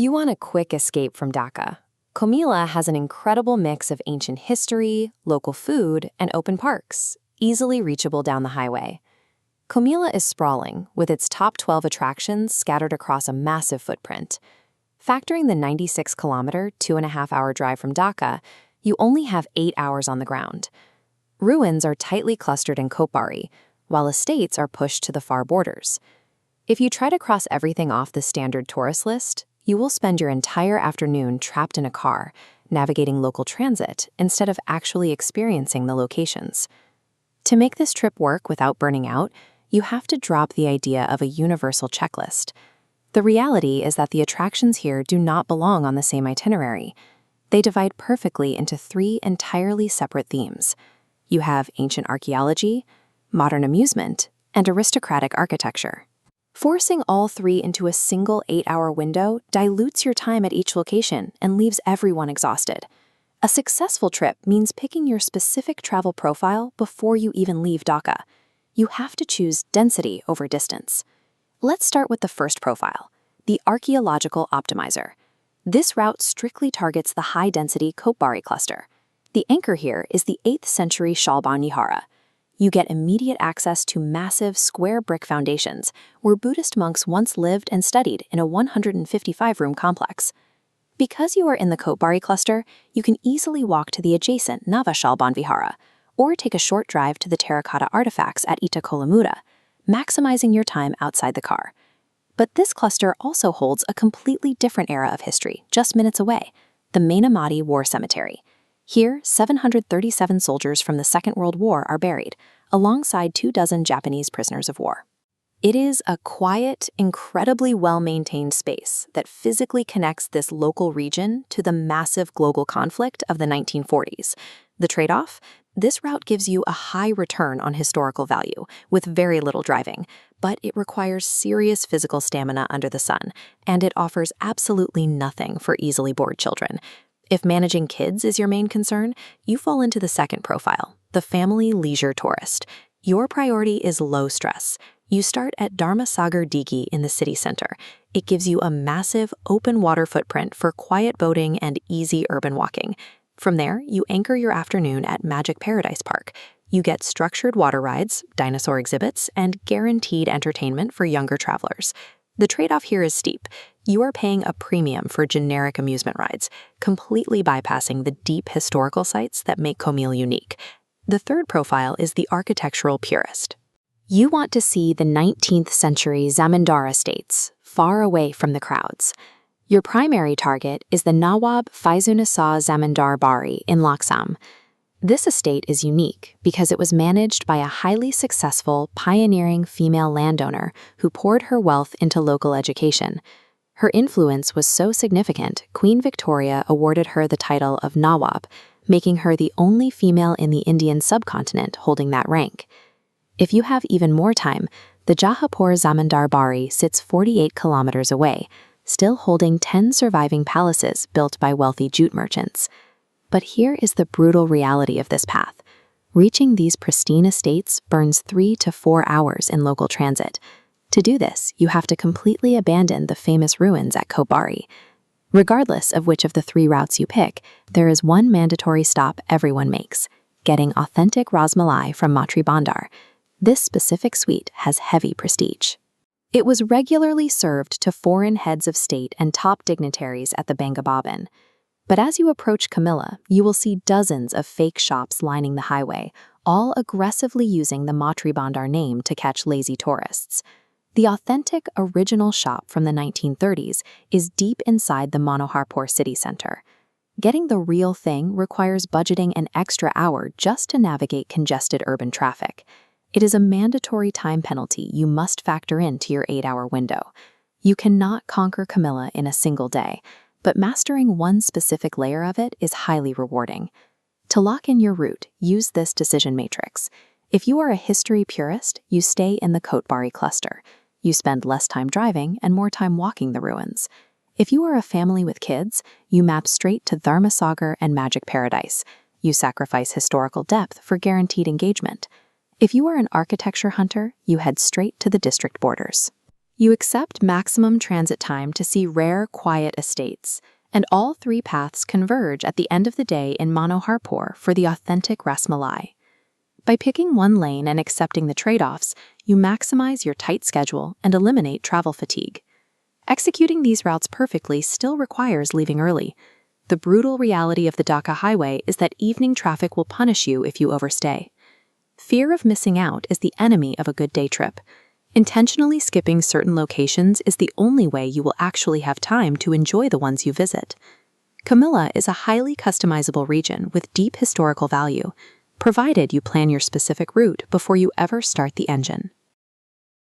You want a quick escape from Dhaka. Comilla has an incredible mix of ancient history, local food, and open parks, easily reachable down the highway. Comilla is sprawling, with its top 12 attractions scattered across a massive footprint. Factoring the 96-kilometer, 2.5-hour drive from Dhaka, you only have 8 hours on the ground. Ruins are tightly clustered in Kopari, while estates are pushed to the far borders. If you try to cross everything off the standard tourist list, you will spend your entire afternoon trapped in a car, navigating local transit instead of actually experiencing the locations. To make this trip work without burning out, you have to drop the idea of a universal checklist. The reality is that the attractions here do not belong on the same itinerary. They divide perfectly into 3 entirely separate themes. You have ancient archaeology, modern amusement, and aristocratic architecture. Forcing all 3 into a single 8-hour window dilutes your time at each location and leaves everyone exhausted. A successful trip means picking your specific travel profile before you even leave Dhaka. You have to choose density over distance. Let's start with the first profile, the Archaeological Optimizer. This route strictly targets the high-density Kopari cluster. The anchor here is the 8th century Shalban Vihara. You get immediate access to massive square brick foundations where Buddhist monks once lived and studied in a 155-room complex. Because you are in the Kopari cluster, you can easily walk to the adjacent Nava Shalban Vihara, or take a short drive to the terracotta artifacts at Itakolamura, maximizing your time outside the car. But this cluster also holds a completely different era of history, just minutes away, the Mainamati War Cemetery. Here, 737 soldiers from the Second World War are buried, alongside 24 Japanese prisoners of war. It is a quiet, incredibly well-maintained space that physically connects this local region to the massive global conflict of the 1940s. The trade-off? This route gives you a high return on historical value, with very little driving, but it requires serious physical stamina under the sun, and it offers absolutely nothing for easily bored children. If managing kids is your main concern, you fall into the second profile, the family leisure tourist. Your priority is low stress. You start at Dharmasagar Digi in the city center. It gives you a massive open water footprint for quiet boating and easy urban walking. From there, you anchor your afternoon at Magic Paradise Park. You get structured water rides, dinosaur exhibits, and guaranteed entertainment for younger travelers. The trade-off here is steep. You are paying a premium for generic amusement rides, completely bypassing the deep historical sites that make Comilla unique. The third profile is the architectural purist. You want to see the 19th century Zamindar estates, far away from the crowds. Your primary target is the Nawab Faizunisa Zamindar Bari in Laksam. This estate is unique because it was managed by a highly successful, pioneering female landowner who poured her wealth into local education. Her influence was so significant, Queen Victoria awarded her the title of Nawab, making her the only female in the Indian subcontinent holding that rank. If you have even more time, the Jahapur Zamindar Bari sits 48 kilometers away, still holding 10 surviving palaces built by wealthy jute merchants. But here is the brutal reality of this path. Reaching these pristine estates burns 3 to 4 hours in local transit. To do this, you have to completely abandon the famous ruins at Kopari. Regardless of which of the 3 routes you pick, there is one mandatory stop everyone makes: getting authentic Ras Malai from Matri Bandar. This specific sweet has heavy prestige. It was regularly served to foreign heads of state and top dignitaries at the Bangabhavan. But as you approach Cumilla, you will see dozens of fake shops lining the highway, all aggressively using the Matri Bandar name to catch lazy tourists. The authentic, original shop from the 1930s is deep inside the Manoharpur city center. Getting the real thing requires budgeting an extra hour just to navigate congested urban traffic. It is a mandatory time penalty you must factor into your 8-hour window. You cannot conquer Cumilla in a single day, but mastering one specific layer of it is highly rewarding. To lock in your route, use this decision matrix. If you are a history purist, you stay in the Kotbari cluster. You spend less time driving and more time walking the ruins. If you are a family with kids, you map straight to Dharmasagar and Magic Paradise. You sacrifice historical depth for guaranteed engagement. If you are an architecture hunter, you head straight to the district borders. You accept maximum transit time to see rare, quiet estates, and all 3 paths converge at the end of the day in Manoharpur for the authentic Ras Malai. By picking one lane and accepting the trade-offs, you maximize your tight schedule and eliminate travel fatigue. Executing these routes perfectly still requires leaving early. The brutal reality of the Dhaka highway is that evening traffic will punish you if you overstay. Fear of missing out is the enemy of a good day trip. Intentionally skipping certain locations is the only way you will actually have time to enjoy the ones you visit. Cumilla is a highly customizable region with deep historical value, provided you plan your specific route before you ever start the engine.